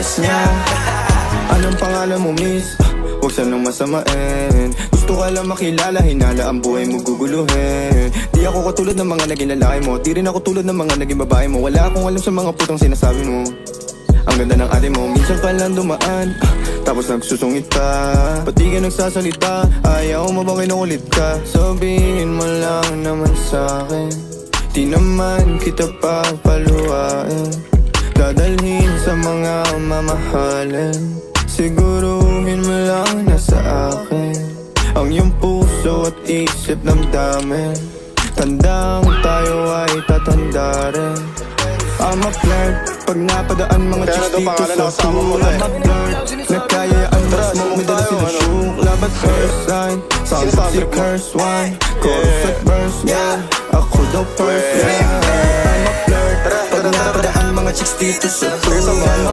first niya. Anong pangalan mo, miss? Huwag sanang masamain. Gusto ka lang makilala, hinala ang buhay mo guguluhin. Di ako katulad ng mga naging lalaki mo, di rin ako tulad ng mga naging babae mo. Wala akong alam sa mga putong sinasabi mo. Ang ganda ng ate mo, minsan ka lang dumaan, tapos nagsusungit ka. Ba't di ka nagsasalita? Ayaw mo bang kinukulit ka? Sabihin mo lang naman sa'kin, di naman kita papaluhain. Dadalhin sa mga mamahalin. Siguruhin mo lang na sa akin ang iyong puso at isip damdamin. Tandang tayo ay tatanda rin. I'm a flirt, pag napadaan mga chicks dito sa school. I'm a flirt, nagkayaan mas mo, madalas sinasukla. But first sign, sounds like si curse one. Chorus at verse, yeah, ako daw first, yeah. I'm a flirt, pag napadaan mga chicks dito sa school.